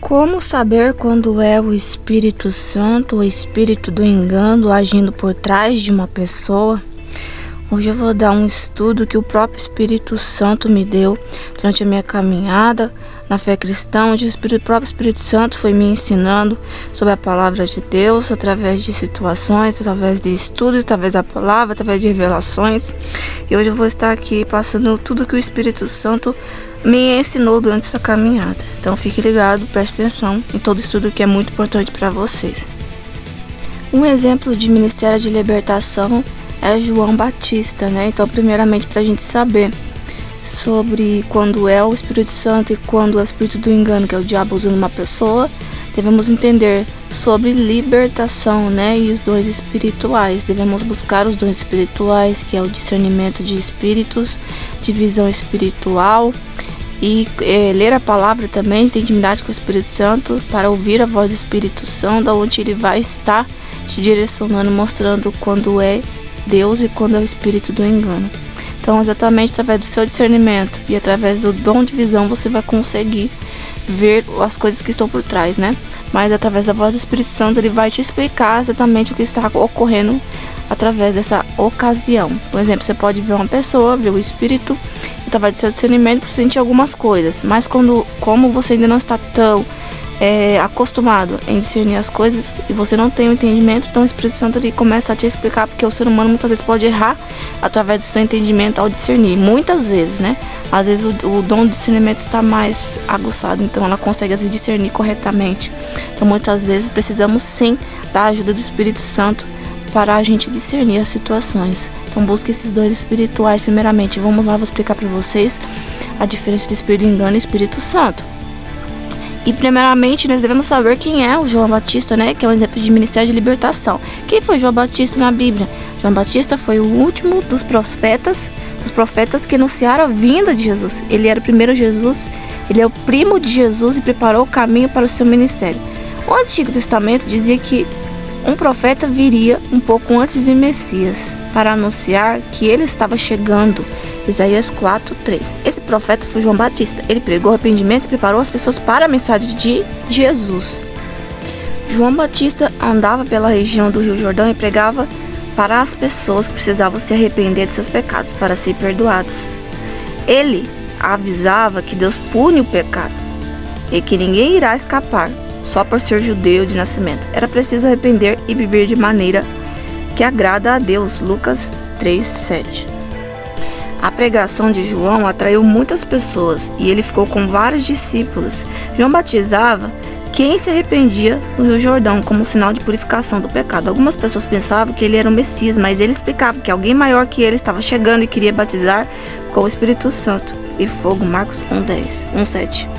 Como saber quando é o Espírito Santo, o Espírito do engano agindo por trás de uma pessoa? Hoje eu vou dar um estudo que o próprio Espírito Santo me deu durante a minha caminhada na fé cristã, onde o próprio Espírito Santo foi me ensinando sobre a palavra de Deus, através de situações, através de estudos, através da palavra, através de revelações. E hoje eu vou estar aqui passando tudo que o Espírito Santo me ensinou durante essa caminhada. Então fique ligado, preste atenção em todo estudo que é muito importante para vocês. Um exemplo de ministério de libertação é João Batista, né? Então, primeiramente, para a gente saber sobre quando é o Espírito Santo e quando é o Espírito do engano, que é o diabo usando uma pessoa, devemos entender sobre libertação, né? E os dons espirituais. Devemos buscar os dons espirituais, que é o discernimento de espíritos, divisão espiritual, e ler a palavra também, ter intimidade com o Espírito Santo, para ouvir a voz do Espírito Santo, onde ele vai estar te direcionando, mostrando quando é Deus e quando é o espírito do engano. Então, exatamente através do seu discernimento e através do dom de visão, você vai conseguir ver as coisas que estão por trás, né? Mas através da voz do Espírito Santo, ele vai te explicar exatamente o que está ocorrendo através dessa ocasião. Por exemplo, você pode ver uma pessoa, ver o espírito, e através do seu discernimento você sente algumas coisas, mas como você ainda não está tão acostumado em discernir as coisas e você não tem o entendimento, então o Espírito Santo ele começa a te explicar, porque o ser humano muitas vezes pode errar através do seu entendimento ao discernir, muitas vezes, né? Às vezes o dom do discernimento está mais aguçado, então ela consegue às vezes discernir corretamente. Então muitas vezes precisamos sim da ajuda do Espírito Santo para a gente discernir as situações. Então busque esses dons espirituais primeiramente. Vamos lá, vou explicar para vocês a diferença do Espírito do engano e Espírito Santo. E primeiramente nós devemos saber quem é o João Batista, né? Que é um exemplo de ministério de libertação. Quem foi João Batista na Bíblia? João Batista foi o último dos profetas que anunciaram a vinda de Jesus. Ele era o primeiro Jesus, ele é o primo de Jesus e preparou o caminho para o seu ministério. O Antigo Testamento dizia que um profeta viria um pouco antes de Messias para anunciar que ele estava chegando. Isaías 4:3. Esse profeta foi João Batista. Ele pregou arrependimento e preparou as pessoas para a mensagem de Jesus. João Batista andava pela região do Rio Jordão e pregava para as pessoas que precisavam se arrepender de seus pecados para serem perdoados. Ele avisava que Deus pune o pecado e que ninguém irá escapar só por ser judeu de nascimento. Era preciso arrepender e viver de maneira que agrada a Deus. Lucas 3:7. A pregação de João atraiu muitas pessoas e ele ficou com vários discípulos. João batizava quem se arrependia no Rio Jordão como sinal de purificação do pecado. Algumas pessoas pensavam que ele era o Messias, mas ele explicava que alguém maior que ele estava chegando e queria batizar com o Espírito Santo e fogo. Marcos 1:7.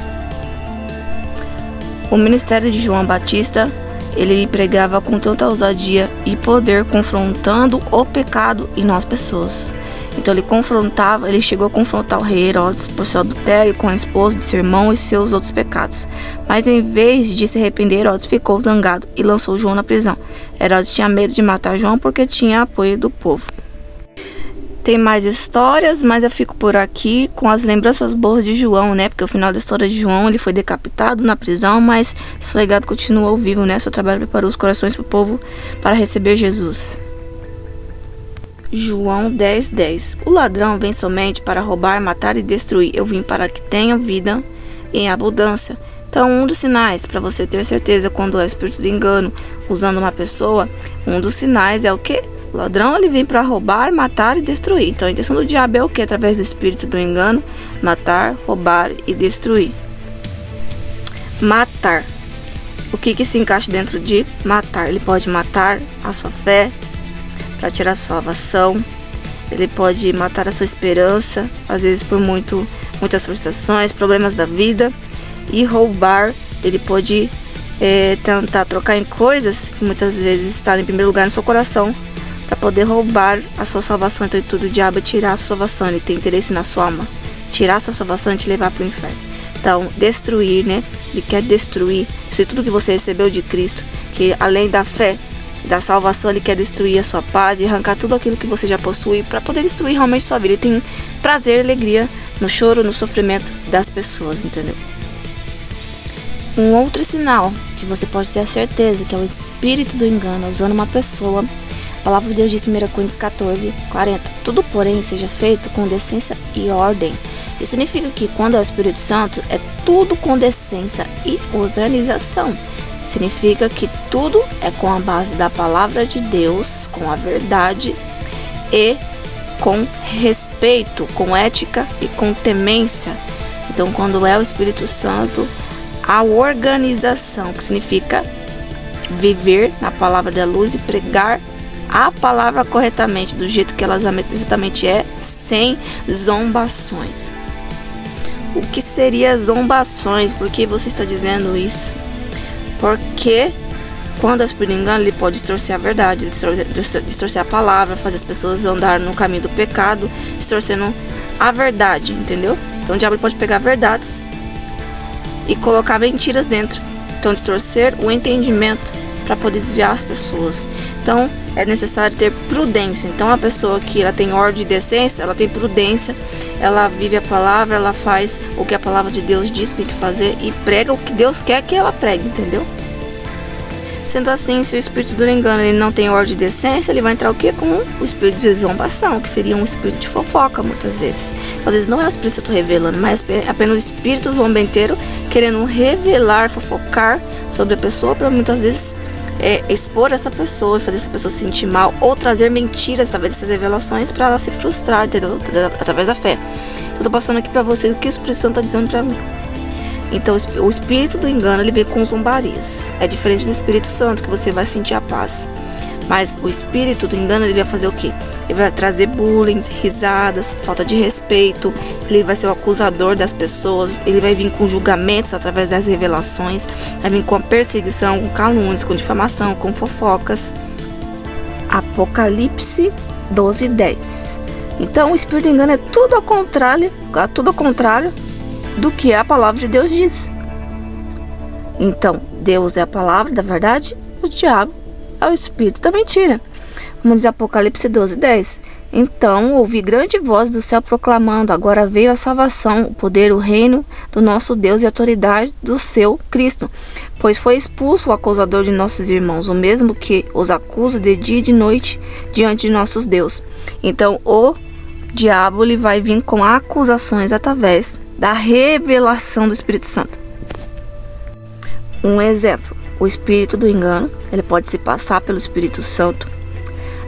O ministério de João Batista, ele pregava com tanta ousadia e poder, confrontando o pecado e não as pessoas. Então ele chegou a confrontar o rei Herodes por seu adultério com a esposa de seu irmão e seus outros pecados. Mas em vez de se arrepender, Herodes ficou zangado e lançou João na prisão. Herodes tinha medo de matar João porque tinha apoio do povo. Tem mais histórias, mas eu fico por aqui com as lembranças boas de João, né? Porque o final da história de João, ele foi decapitado na prisão, mas seu legado continuou vivo, né? Seu trabalho preparou os corações do povo para receber Jesus. João 10:10. O ladrão vem somente para roubar, matar e destruir. Eu vim para que tenham vida em abundância. Então, um dos sinais para você ter certeza quando é o espírito do engano usando uma pessoa, um dos sinais é o quê? O ladrão, ele vem para roubar, matar e destruir. Então, a intenção do diabo é o que? Através do espírito do engano, matar, roubar e destruir. Matar. O que se encaixa dentro de matar? Ele pode matar a sua fé para tirar a salvação. Ele pode matar a sua esperança, às vezes por muitas frustrações, problemas da vida. E roubar, ele pode tentar trocar em coisas que muitas vezes estão em primeiro lugar no seu coração, para poder roubar a sua salvação. Então, tudo o diabo é tirar a sua salvação. Ele tem interesse na sua alma, tirar a sua salvação e te levar para o inferno. Então, destruir, né? Ele quer destruir tudo que você recebeu de Cristo, que além da fé, da salvação, ele quer destruir a sua paz e arrancar tudo aquilo que você já possui para poder destruir realmente sua vida. Ele tem prazer e alegria no choro, no sofrimento das pessoas, entendeu? Um outro sinal que você pode ter a certeza que é o espírito do engano usando uma pessoa. A palavra de Deus diz em 1 Coríntios 14:40. Tudo, porém, seja feito com decência e ordem. Isso significa que quando é o Espírito Santo, é tudo com decência e organização. Significa que tudo é com a base da palavra de Deus, com a verdade e com respeito, com ética e com temência. Então, quando é o Espírito Santo, a organização, que significa viver na palavra da luz e pregar a palavra corretamente, do jeito que ela exatamente é, sem zombações. O que seria zombações? Por que você está dizendo isso? Porque quando é o espírito do engano, ele pode distorcer a verdade, distorcer a palavra, fazer as pessoas andarem no caminho do pecado, distorcendo a verdade, entendeu? Então o diabo pode pegar verdades e colocar mentiras dentro. Então distorcer o entendimento para poder desviar as pessoas. Então é necessário ter prudência. Então a pessoa que ela tem ordem e decência, ela tem prudência, ela vive a palavra, ela faz o que a palavra de Deus diz que tem que fazer e prega o que Deus quer que ela pregue, entendeu? Sendo assim, se o espírito do engano ele não tem ordem e decência, ele vai entrar o quê? Com o espírito de zombação, que seria um espírito de fofoca, muitas vezes. Então, às vezes não é o Espírito Santo revelando, mas é apenas o espírito zombenteiro querendo revelar, fofocar sobre a pessoa, para muitas vezes expor essa pessoa e fazer essa pessoa se sentir mal, ou trazer mentiras através dessas revelações para ela se frustrar, entendeu? Através da fé. Então, eu tô passando aqui para vocês o que o Espírito Santo está dizendo para mim. Então, o espírito do engano, ele vem com zombarias. É diferente do Espírito Santo, que você vai sentir a paz. Mas o espírito do engano, ele vai fazer o quê? Ele vai trazer bullying, risadas, falta de respeito. Ele vai ser o acusador das pessoas. Ele vai vir com julgamentos através das revelações. Vai vir com a perseguição, com calúnias, com difamação, com fofocas. Apocalipse 12:10. Então, o espírito do engano é tudo ao contrário do que a palavra de Deus diz. Então, Deus é a palavra da verdade, o diabo é o espírito da mentira. Vamos dizer Apocalipse 12:10. Então, ouvi grande voz do céu proclamando: agora veio a salvação, o poder, o reino do nosso Deus e a autoridade do seu Cristo. Pois foi expulso o acusador de nossos irmãos, o mesmo que os acusa de dia e de noite diante de nossos Deus. Então, o diabo ele vai vir com acusações através da revelação do Espírito Santo. Um exemplo, o espírito do engano, ele pode se passar pelo Espírito Santo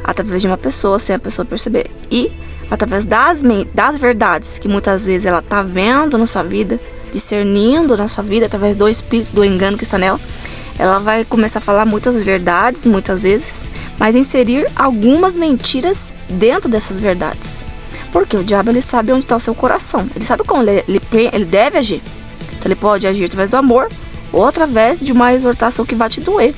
através de uma pessoa, sem a pessoa perceber. E através das verdades que muitas vezes ela está vendo na sua vida, discernindo na sua vida, através do espírito do engano que está nela, ela vai começar a falar muitas verdades, muitas vezes, mas inserir algumas mentiras dentro dessas verdades. Porque o diabo ele sabe onde está o seu coração. Ele sabe como ele deve agir. Então ele pode agir através do amor ou através de uma exortação que vai te doer.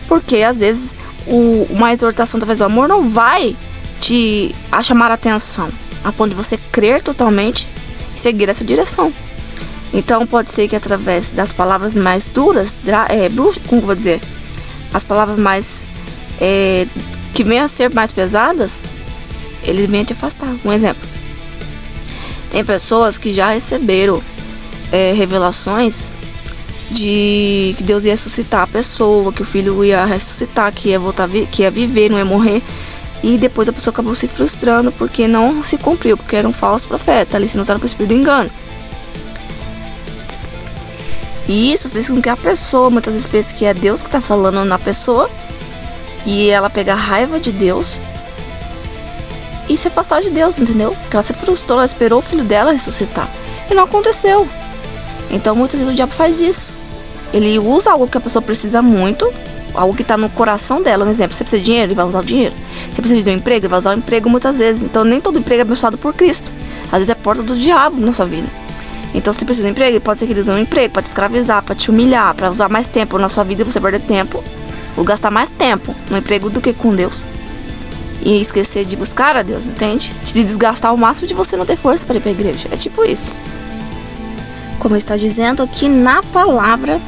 Porque às vezes uma exortação através do amor não vai te chamar a atenção a ponto de você crer totalmente e seguir essa direção. Então pode ser que através das palavras mais duras, como eu vou dizer, as palavras mais que venham a ser mais pesadas, eles vêm te afastar. Um exemplo, tem pessoas que já receberam revelações de que Deus ia ressuscitar a pessoa, que o filho ia ressuscitar, que ia voltar, que ia viver, não ia morrer, e depois a pessoa acabou se frustrando porque não se cumpriu, porque era um falso profeta, ali sendo usado pelo espírito do engano. E isso fez com que a pessoa muitas vezes pense que é Deus que está falando na pessoa, e ela pega raiva de Deus e se afastar de Deus, entendeu? Porque ela se frustrou, ela esperou o filho dela ressuscitar e não aconteceu. Então muitas vezes o diabo faz isso. Ele usa algo que a pessoa precisa muito, algo que está no coração dela. Um exemplo, você precisa de dinheiro, ele vai usar o dinheiro. Você precisa de um emprego, ele vai usar o emprego muitas vezes. Então nem todo emprego é abençoado por Cristo. Às vezes é porta do diabo na sua vida. Então se precisa de um emprego, pode ser que ele use um emprego para te escravizar, para te humilhar, para usar mais tempo na sua vida e você perder tempo, ou gastar mais tempo no emprego do que com Deus. E esquecer de buscar a Deus, entende? Te desgastar ao máximo de você não ter força para ir para a igreja. É tipo isso. Como está dizendo aqui na palavra,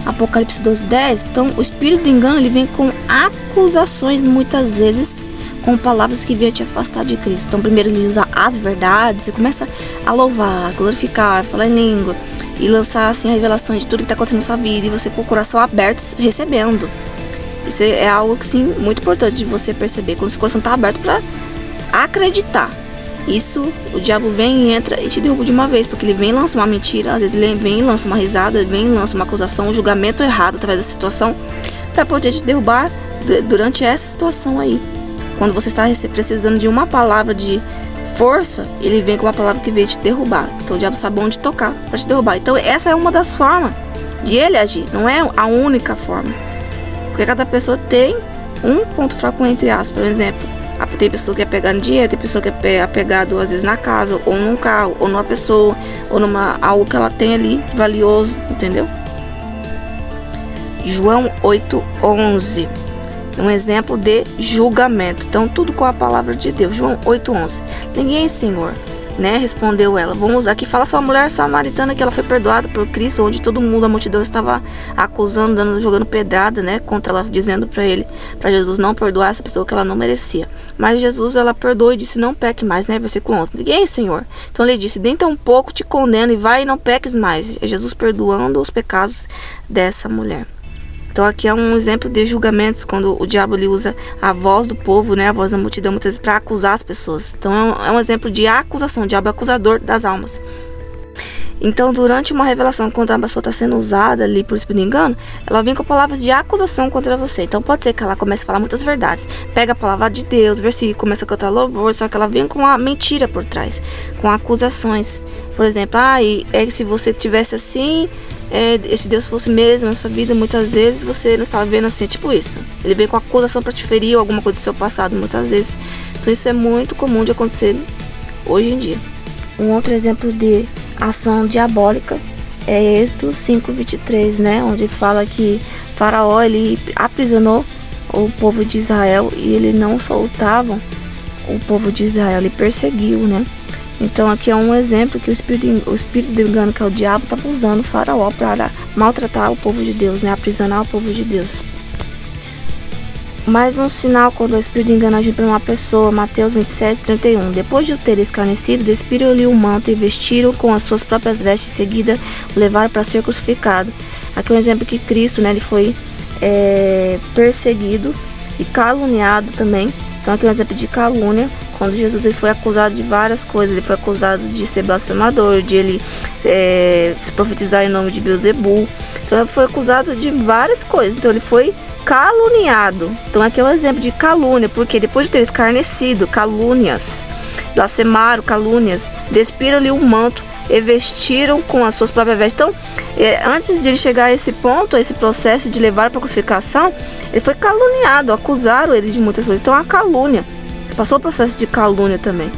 Apocalipse 12:10, então o espírito do engano ele vem com acusações muitas vezes com palavras que venham te afastar de Cristo. Então primeiro ele usa as verdades e começa a louvar, glorificar, falar em língua e lançar assim a revelação de tudo que está acontecendo na sua vida, e você com o coração aberto recebendo. Isso é algo que sim, muito importante de você perceber, quando o seu coração está aberto para acreditar. Isso, o diabo vem e entra e te derruba de uma vez, porque ele vem e lança uma mentira, às vezes ele vem e lança uma risada, ele vem e lança uma acusação, um julgamento errado através da situação, para poder te derrubar durante essa situação aí. Quando você está precisando de uma palavra de força, ele vem com uma palavra que vem te derrubar. Então o diabo sabe onde tocar para te derrubar. Então essa é uma das formas de ele agir, não é a única forma, porque cada pessoa tem um ponto fraco, entre aspas. Por exemplo, tem pessoa que é apegada em dinheiro, tem pessoa que é apegada às vezes na casa, ou num carro, ou numa pessoa, ou numa algo que ela tem ali valioso, entendeu? João 8:11, um exemplo de julgamento. Então tudo com a palavra de Deus. João 8:11, ninguém, Senhor, né, respondeu ela. Vamos aqui, fala só a mulher samaritana que ela foi perdoada por Cristo, onde todo mundo, a multidão estava acusando, jogando pedrada, né, contra ela, dizendo para Jesus não perdoar essa pessoa que ela não merecia. Mas Jesus, ela perdoou e disse, não peque mais, né, versículo 11, ninguém, Senhor. Então ele disse, nem tão pouco te condeno, e vai e não peques mais. É Jesus perdoando os pecados dessa mulher. Então aqui é um exemplo de julgamentos, quando o diabo ele usa a voz do povo, né, a voz da multidão, muitas vezes para acusar as pessoas. Então é um exemplo de acusação. O diabo é acusador das almas. Então durante uma revelação, quando a pessoa está sendo usada ali por espírito de engano, ela vem com palavras de acusação contra você. Então pode ser que ela comece a falar muitas verdades, pega a palavra de Deus, versículo, começa a cantar louvor, só que ela vem com uma mentira por trás, com acusações. Por exemplo, se você tivesse assim, se Deus fosse mesmo na sua vida, muitas vezes você não estava vendo assim, tipo isso. Ele vem com acusação para te ferir ou alguma coisa do seu passado, muitas vezes. Então isso é muito comum de acontecer hoje em dia. Um outro exemplo de ação diabólica é Êxodo 5:23, né, onde fala que Faraó ele aprisionou o povo de Israel e ele não soltava o povo de Israel, ele perseguiu, né. Então aqui é um exemplo que o espírito de engano, que é o diabo, estava usando o Faraó para maltratar o povo de Deus, né, aprisionar o povo de Deus. Mais um sinal quando o espírito de engano agir para uma pessoa, Mateus 27:31. Depois de o ter escarnecido, despiram-lhe o manto e vestiram com as suas próprias vestes, em seguida o levaram para ser crucificado. Aqui é um exemplo que Cristo, né, ele foi perseguido e caluniado também. Então aqui é um exemplo de calúnia, quando Jesus ele foi acusado de várias coisas. Ele foi acusado de ser blasfemador, de ele se profetizar em nome de Beelzebul. Então ele foi acusado de várias coisas. Então ele foi caluniado. Então aqui é um exemplo de calúnia, porque depois de ter escarnecido, calúnias, blasfemaram, calúnias, despiram-lhe um manto e vestiram com as suas próprias vestes. Então, antes de ele chegar a esse ponto, a esse processo de levar para a crucificação, ele foi caluniado, acusaram ele de muitas coisas. Então a calúnia, passou o processo de calúnia também.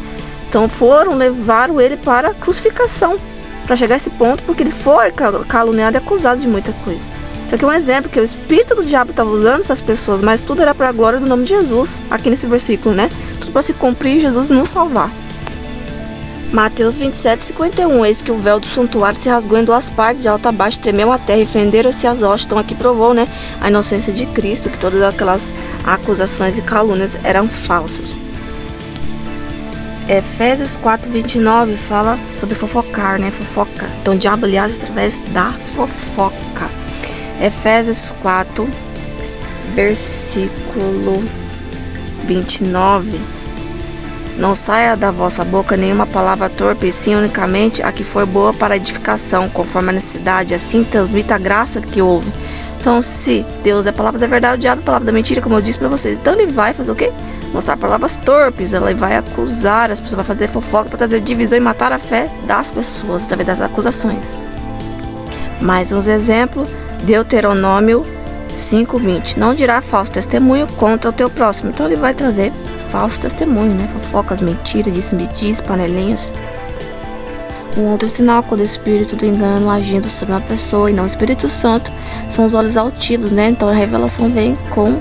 Então levaram ele para a crucificação, para chegar a esse ponto, porque ele foi caluniado e acusado de muita coisa. Isso aqui é um exemplo que o espírito do diabo estava usando essas pessoas, mas tudo era para a glória do nome de Jesus, aqui nesse versículo, né? Tudo para se cumprir e Jesus nos salvar. Mateus 27:51, eis que o véu do santuário se rasgou em duas partes, de alta a baixo, tremeu a terra e fenderam-se as hostes. Então aqui provou, né, a inocência de Cristo, que todas aquelas acusações e calúnias eram falsas. Efésios 4:29 fala sobre fofocar, né, fofoca. Então o diabo ali age através da fofoca. Efésios 4, versículo 29. Não saia da vossa boca nenhuma palavra torpe, sim unicamente a que for boa para edificação, conforme a necessidade, assim transmita a graça que houve. Então, se Deus é a palavra da verdade, o diabo é a palavra da mentira, como eu disse para vocês. Então ele vai fazer o quê? Mostrar palavras torpes, ela vai acusar as pessoas, vai fazer fofoca para trazer divisão e matar a fé das pessoas, através das acusações. Mais uns exemplos. Deuteronômio 5:20. Não dirá falso testemunho contra o teu próximo. Então ele vai trazer falso testemunho, né? Fofocas, mentiras, disse-me-diz, panelinhas. Um outro sinal quando o espírito do engano agindo sobre uma pessoa e não o Espírito Santo são os olhos altivos, né? Então a revelação vem com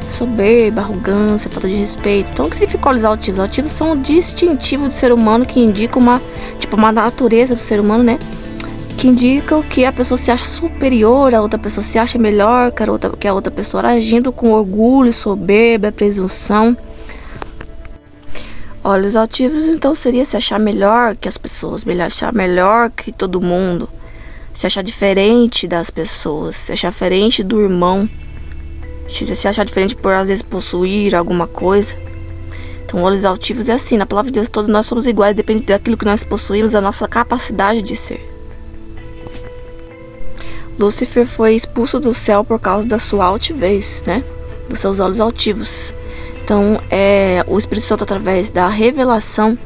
soberba, arrogância, falta de respeito. Então o que significa olhos altivos? Altivos são o distintivo do ser humano, que indica uma natureza do ser humano, né? Que indicam que a pessoa se acha superior, a outra pessoa se acha melhor que a outra pessoa, agindo com orgulho, soberba, presunção. Olhos altivos, então, seria se achar melhor que as pessoas, achar melhor que todo mundo, se achar diferente das pessoas, se achar diferente do irmão, se achar diferente por, às vezes, possuir alguma coisa. Então, olhos altivos é assim, na palavra de Deus, todos nós somos iguais, depende daquilo que nós possuímos, da nossa capacidade de ser. Lúcifer foi expulso do céu por causa da sua altivez, né? Dos seus olhos altivos. Então, o Espírito Santo, através da revelação,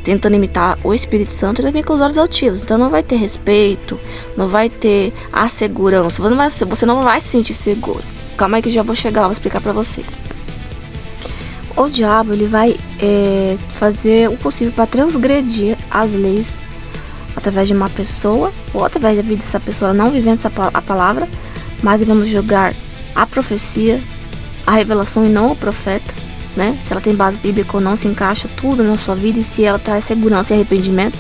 tentando imitar o Espírito Santo, ele vem com os olhos altivos. Então, não vai ter respeito, não vai ter a segurança. Você não vai se sentir seguro. Calma aí que eu já vou chegar lá, vou explicar pra vocês. O diabo, ele vai fazer o possível para transgredir as leis através de uma pessoa ou através da vida dessa pessoa não vivendo a palavra, mas devemos jogar a profecia, a revelação e não o profeta, né? Se ela tem base bíblica ou não, se encaixa tudo na sua vida e se ela traz segurança e arrependimento.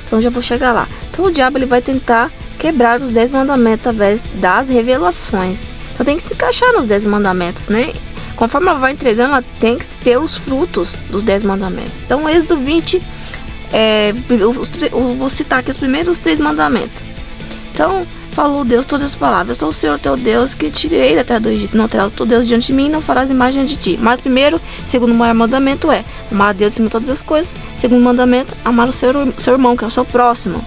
Então eu já vou chegar lá. Então o diabo, ele vai tentar quebrar os 10 mandamentos através das revelações. Então tem que se encaixar nos 10 mandamentos, né? Conforme ela vai entregando, ela tem que ter os frutos dos 10 mandamentos. Então, Êxodo 20, eu vou citar aqui os primeiros 3 mandamentos. Então, falou Deus todas as palavras: eu sou o Senhor teu Deus, que tirei da terra do Egito. Não terás o teu Deus diante de mim, não farás imagem de ti. Mas primeiro, segundo o maior mandamento é amar a Deus acima de todas as coisas. Segundo mandamento, amar o seu irmão, que é o seu próximo.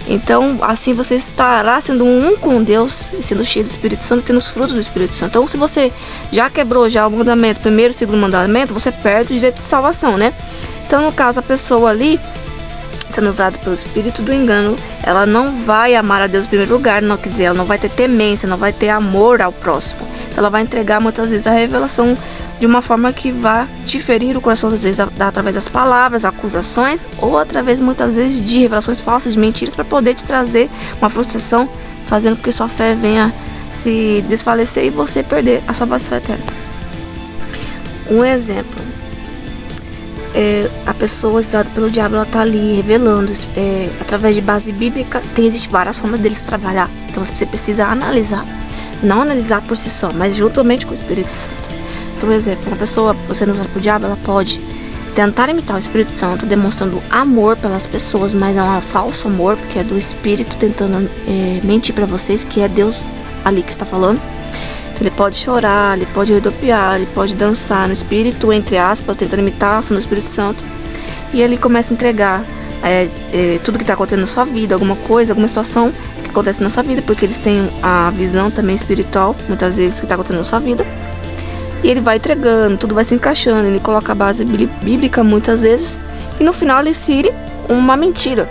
Então, assim você estará sendo um com Deus e sendo cheio do Espírito Santo, tendo os frutos do Espírito Santo. Então, se você já quebrou o mandamento, primeiro e segundo mandamento, você perde o direito de salvação, né? Então, no caso, a pessoa ali, sendo usada pelo espírito do engano, ela não vai amar a Deus em primeiro lugar, não quer dizer, ela não vai ter temência, não vai ter amor ao próximo. Então, ela vai entregar muitas vezes a revelação de uma forma que vai te ferir o coração, às vezes através das palavras, acusações, ou através muitas vezes de revelações falsas, de mentiras, para poder te trazer uma frustração, fazendo com que sua fé venha se desfalecer e você perder a salvação eterna. Um exemplo: a pessoa usada pelo diabo, ela está ali revelando através de base bíblica. Existem várias formas deles trabalhar, então você precisa analisar, não analisar por si só, mas juntamente com o Espírito Santo. Então, por exemplo, uma pessoa sendo usada pelo diabo, ela pode tentar imitar o Espírito Santo, demonstrando amor pelas pessoas, mas é um falso amor, porque é do Espírito tentando mentir para vocês que é Deus ali que está falando. Então, ele pode chorar, ele pode rodopiar, ele pode dançar no Espírito, entre aspas, tentando imitar a ação do Espírito Santo. E ele começa a entregar tudo que está acontecendo na sua vida, alguma coisa, alguma situação que acontece na sua vida, porque eles têm a visão também espiritual, muitas vezes, que está acontecendo na sua vida. E ele vai entregando, tudo vai se encaixando, ele coloca a base bíblica muitas vezes, e no final ele insere uma mentira,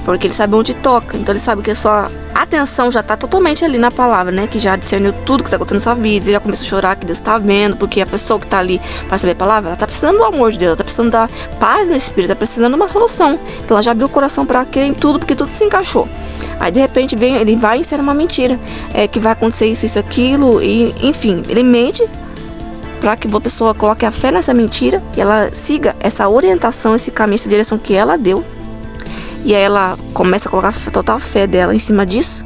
porque ele sabe onde toca, então ele sabe que a sua atenção já está totalmente ali na palavra, né? Que já discerniu tudo que está acontecendo na sua vida, você já começou a chorar que Deus está vendo, porque a pessoa que está ali para saber a palavra, ela está precisando do amor de Deus, ela está precisando da paz no Espírito, está precisando de uma solução. Então ela já abriu o coração para crer em tudo, porque tudo se encaixou. Aí de repente ele vai inserir uma mentira, que vai acontecer isso, aquilo, e enfim, ele mente para que a pessoa coloque a fé nessa mentira e ela siga essa orientação, esse caminho, essa direção que ela deu. E aí ela começa a colocar a total fé dela em cima disso.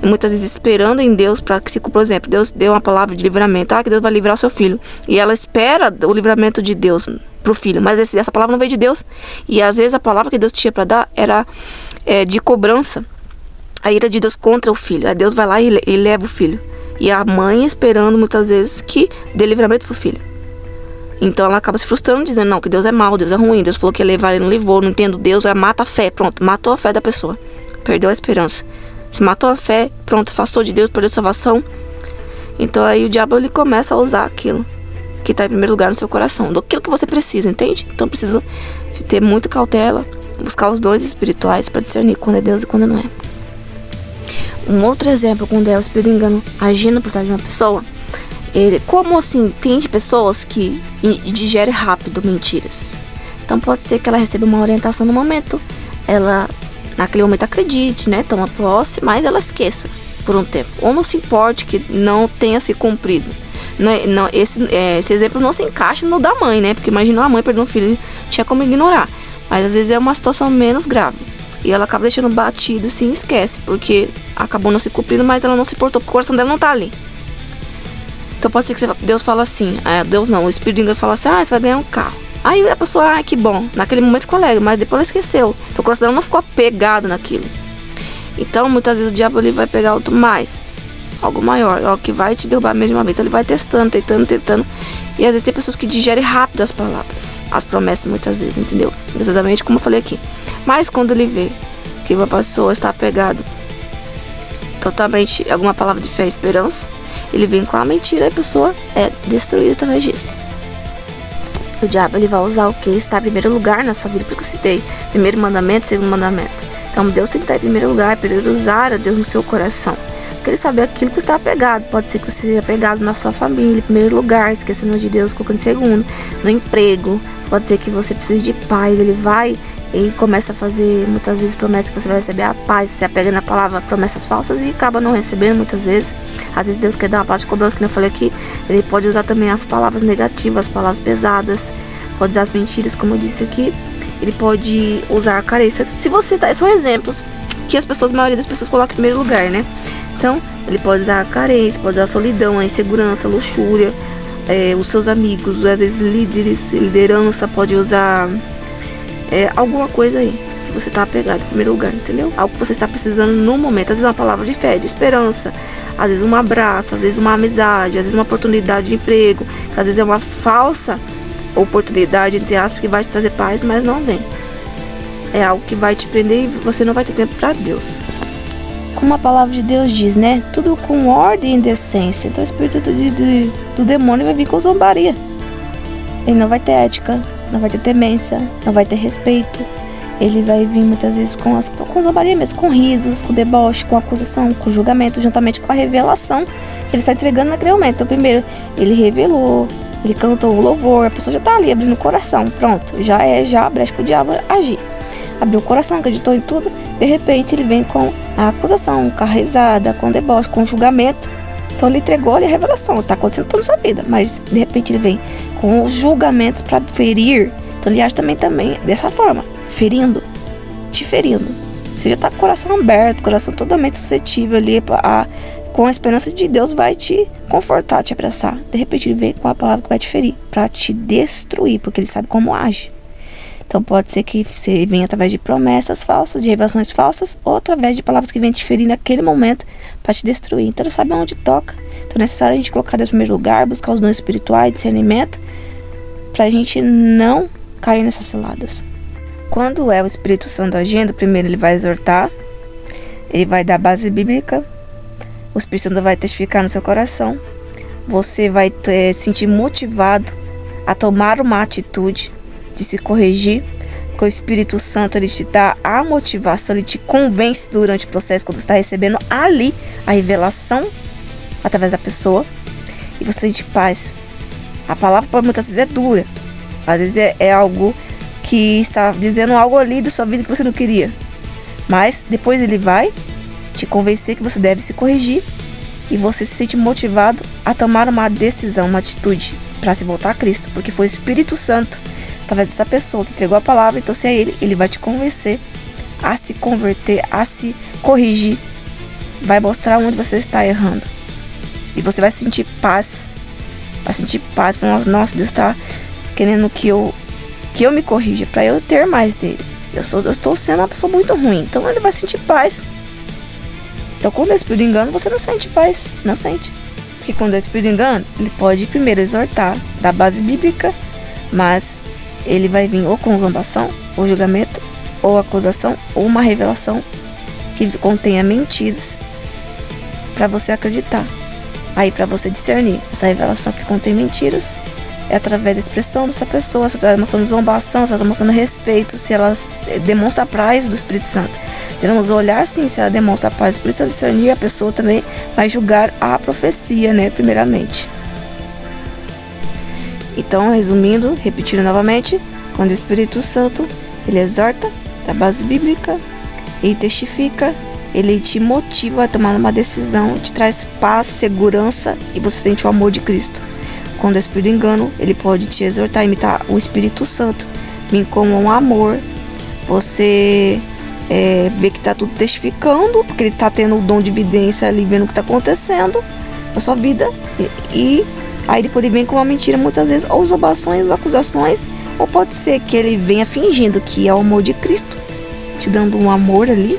E muitas vezes esperando em Deus para que, por exemplo, Deus deu uma palavra de livramento. Que Deus vai livrar o seu filho. E ela espera o livramento de Deus pro filho. Mas essa palavra não veio de Deus. E às vezes a palavra que Deus tinha para dar era de cobrança. A ira de Deus contra o filho. Aí Deus vai lá e leva o filho. E a mãe esperando muitas vezes que dê livramento pro filho. Então ela acaba se frustrando, dizendo, não, que Deus é mau, Deus é ruim, Deus falou que ia levar, ele não levou, não entendo Deus, mata a fé, pronto, matou a fé da pessoa, perdeu a esperança. Se matou a fé, pronto, afastou de Deus, perdeu a salvação. Então aí o diabo, ele começa a usar aquilo que está em primeiro lugar no seu coração, daquilo que você precisa, entende? Então precisa ter muita cautela, buscar os dons espirituais para discernir quando é Deus e quando não é. Um outro exemplo, quando é o espírito do engano agindo por trás de uma pessoa, como assim, tem pessoas que digerem rápido mentiras. Então pode ser que ela receba uma orientação no momento, ela naquele momento acredite, né, toma posse, mas ela esqueça por um tempo, ou não se importe que não tenha se cumprido. Esse exemplo não se encaixa no da mãe, né, porque imagina a mãe perdendo um filho, tinha como ignorar, mas às vezes é uma situação menos grave. E ela acaba deixando batido assim, esquece, porque acabou não se cumprindo, mas ela não se importou, porque o coração dela não tá ali. Então pode ser que Deus fala assim, Deus não, o Espírito do engano fala assim, você vai ganhar um carro. Aí a pessoa, que bom, naquele momento ficou alegre, mas depois ela esqueceu. Então o coração dela não ficou apegado naquilo. Então muitas vezes o diabo ele vai pegar algo mais, algo maior, algo que vai te derrubar mesmo uma vez. Então ele vai testando. E às vezes tem pessoas que digerem rápido as palavras, as promessas muitas vezes, entendeu? Exatamente como eu falei aqui. Mas quando ele vê que uma pessoa está apegado totalmente a alguma palavra de fé e esperança, ele vem com a mentira e a pessoa é destruída através disso. O diabo ele vai usar o que está em primeiro lugar na sua vida, porque eu citei primeiro mandamento, segundo mandamento. Então Deus tem que estar em primeiro lugar, priorizar a Deus no seu coração. Porque ele sabe aquilo que está apegado. Pode ser que você seja apegado na sua família, em primeiro lugar, esquecendo de Deus, colocando em segundo. No emprego, pode ser que você precise de paz. Ele vai e começa a fazer muitas vezes promessas que você vai receber a paz. Você apega na palavra promessas falsas e acaba não recebendo muitas vezes. Às vezes Deus quer dar uma palavra de cobrança, que eu falei aqui. Ele pode usar também as palavras negativas, as palavras pesadas. Pode usar as mentiras, como eu disse aqui. Ele pode usar a carência. Se você tá, são exemplos que a maioria das pessoas colocam em primeiro lugar, né? Então, ele pode usar a carência, pode usar a solidão, a insegurança, a luxúria, os seus amigos, às vezes líderes, liderança, pode usar alguma coisa aí que você está apegado em primeiro lugar, entendeu? Algo que você está precisando no momento, às vezes uma palavra de fé, de esperança, às vezes um abraço, às vezes uma amizade, às vezes uma oportunidade de emprego, que às vezes é uma falsa oportunidade, entre aspas, que vai te trazer paz, mas não vem. É algo que vai te prender e você não vai ter tempo para Deus. Como a palavra de Deus diz, né? Tudo com ordem e decência. Então o espírito do demônio vai vir com zombaria. Ele não vai ter ética, não vai ter temência, não vai ter respeito. Ele vai vir muitas vezes com zombaria mesmo, com risos, com deboche, com acusação, com julgamento, juntamente com a revelação que ele está entregando naquele momento. Então primeiro, ele revelou, ele cantou o louvor, a pessoa já está ali abrindo o coração. Pronto, já a brecha para o diabo agir. Abriu o coração, acreditou em tudo, de repente ele vem com a acusação, com a risada, com o deboche, com o julgamento. Então ele entregou ali a revelação, está acontecendo tudo na sua vida, mas de repente ele vem com os julgamentos para ferir. Então ele age também dessa forma, ferindo, te ferindo. Você já está com o coração aberto, coração totalmente suscetível ali, com a esperança de Deus vai te confortar, te abraçar. De repente ele vem com a palavra que vai te ferir, para te destruir, porque ele sabe como age. Então pode ser que você venha através de promessas falsas, de revelações falsas, ou através de palavras que vêm te ferir naquele momento para te destruir. Então ele sabe onde toca. Então é necessário a gente colocar Deus em primeiro lugar, buscar os dons espirituais, discernimento, para a gente não cair nessas ciladas. Quando é o Espírito Santo agindo, primeiro ele vai exortar, ele vai dar base bíblica, o Espírito Santo vai testificar no seu coração, você vai se sentir motivado a tomar uma atitude de se corrigir, porque o Espírito Santo ele te dá a motivação, ele te convence durante o processo, quando você está recebendo ali a revelação através da pessoa, e você sente paz. A palavra muitas vezes é dura, às vezes é algo que está dizendo algo ali da sua vida que você não queria, mas depois ele vai te convencer que você deve se corrigir, e você se sente motivado a tomar uma decisão, uma atitude para se voltar a Cristo, porque foi o Espírito Santo através dessa pessoa que entregou a palavra. Então se é ele vai te convencer a se converter, a se corrigir, vai mostrar onde você está errando, e você vai sentir paz, falando, nossa, Deus está querendo que eu me corrija, para eu ter mais dele. Eu estou sendo uma pessoa muito ruim, então ele vai sentir paz. Então quando é espírito de engano, você não sente paz, não sente, porque quando é espírito de engano, ele pode primeiro exortar, dar base bíblica, mas ele vai vir ou com zombação, ou julgamento, ou acusação, ou uma revelação que contenha mentiras para você acreditar. Aí para você discernir essa revelação que contém mentiras, é através da expressão dessa pessoa, se ela está demonstrando zombação, se ela está demonstrando respeito, se ela demonstra a paz do Espírito Santo. Devemos olhar sim se ela demonstra a paz do Espírito Santo, discernir, a pessoa também vai julgar a profecia, né, primeiramente. Então, resumindo, repetindo novamente, quando o Espírito Santo, ele exorta, dá base bíblica, ele testifica, ele te motiva a tomar uma decisão, te traz paz, segurança, e você sente o amor de Cristo. Quando é espírito de engano, ele pode te exortar, imitar o Espírito Santo, vir com um amor, você vê que está tudo testificando, porque ele está tendo o dom de evidência ali, vendo o que está acontecendo, na sua vida. E aí depois ele vem com uma mentira muitas vezes, ou zombações, ou acusações, ou pode ser que ele venha fingindo que é o amor de Cristo, te dando um amor ali,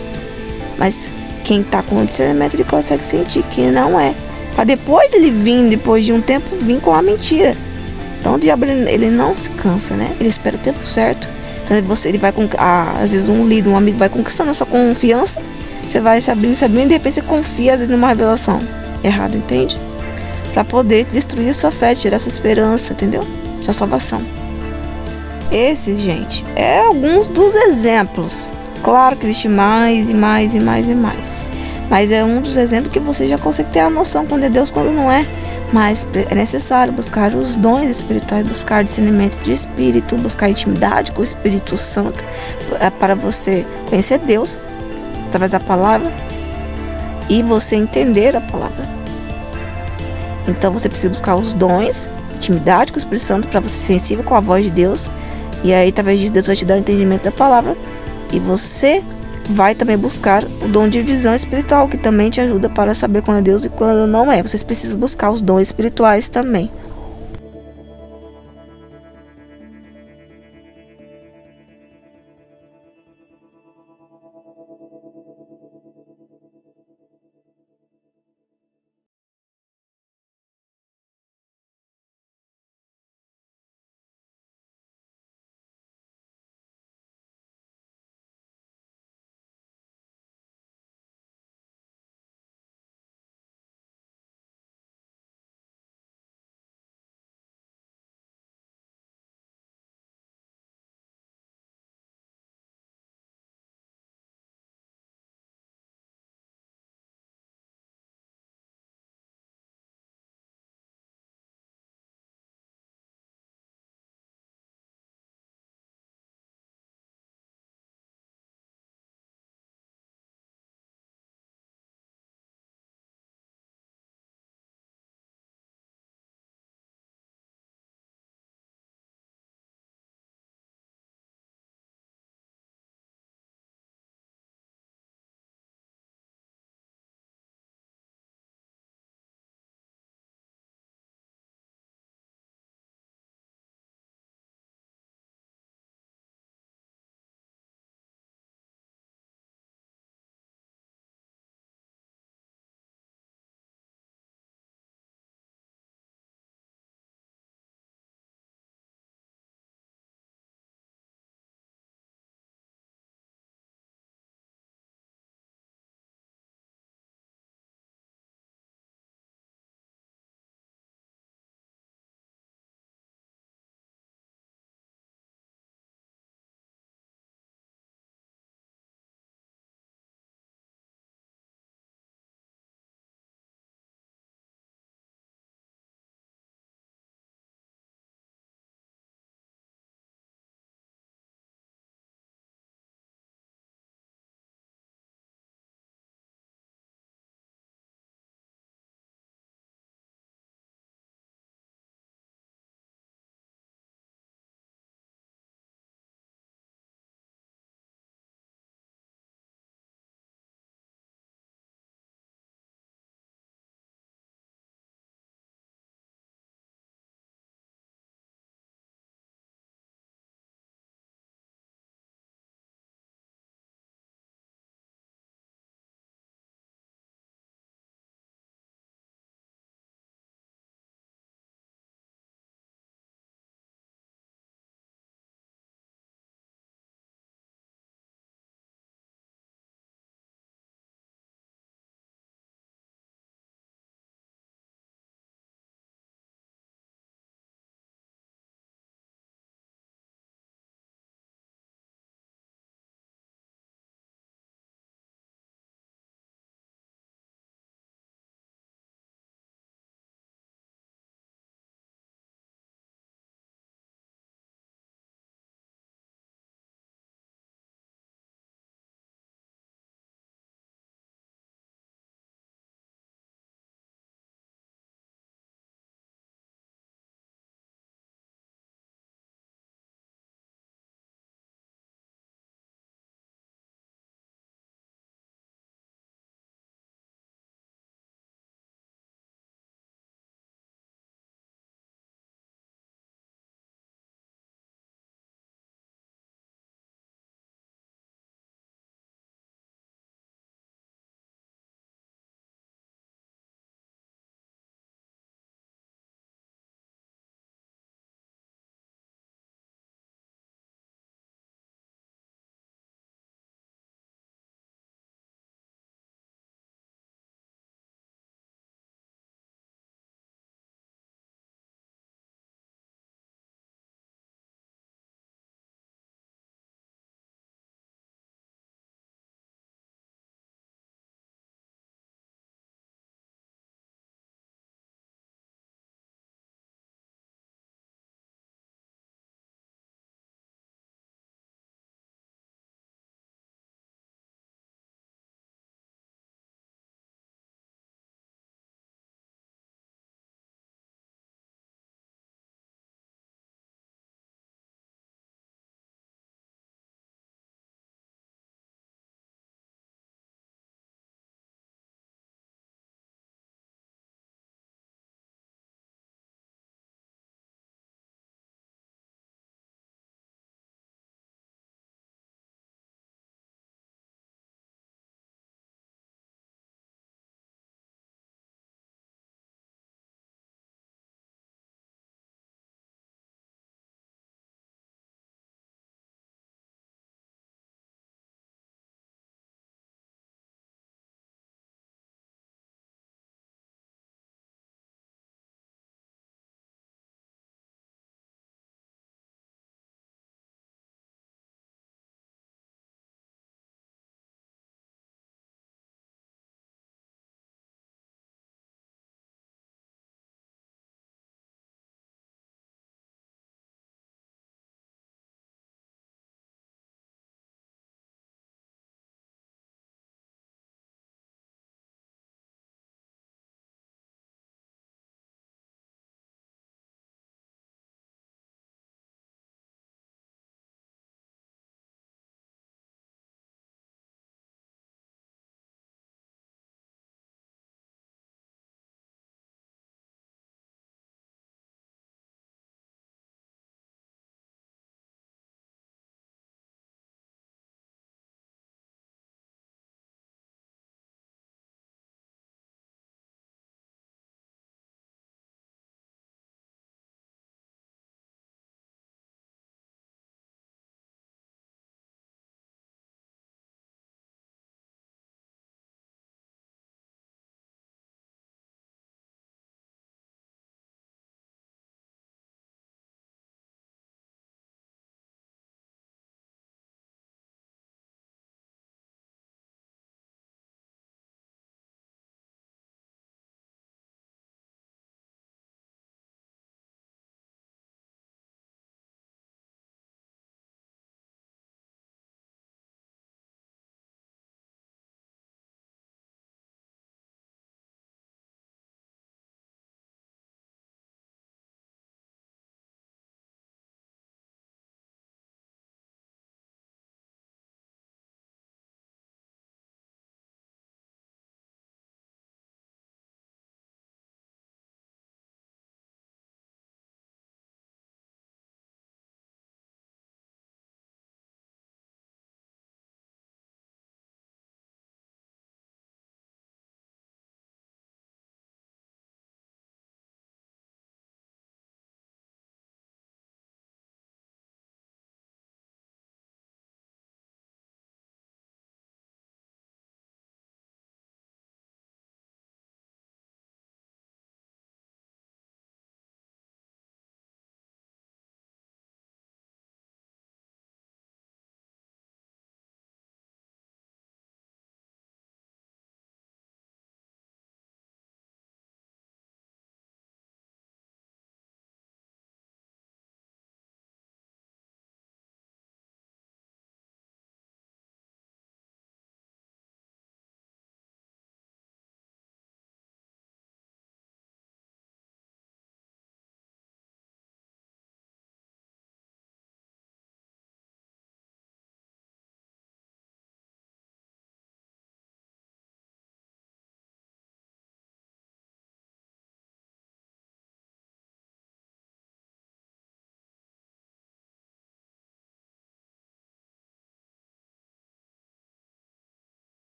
mas quem tá com o discernimento ele consegue sentir que não é, para depois ele vir, depois de um tempo, vir com a mentira. Então o diabo ele não se cansa, né? Ele espera o tempo certo. Então ele vai às vezes um líder, um amigo vai conquistando a sua confiança, você vai se abrindo, e de repente você confia às vezes numa revelação errada, entende? Para poder destruir a sua fé, tirar a sua esperança, entendeu? Sua salvação. Esses, gente, é alguns dos exemplos. Claro que existe mais e mais e mais e mais, mas é um dos exemplos que você já consegue ter a noção quando é Deus, quando não é. Mas é necessário buscar os dons espirituais, buscar discernimento de espírito, buscar intimidade com o Espírito Santo, para você conhecer Deus através da palavra e você entender a palavra. Então você precisa buscar os dons, intimidade com o Espírito Santo, para você ser sensível com a voz de Deus. E aí, através de Deus, vai te dar o entendimento da palavra. E você vai também buscar o dom de visão espiritual, que também te ajuda para saber quando é Deus e quando não é. Vocês precisam buscar os dons espirituais também.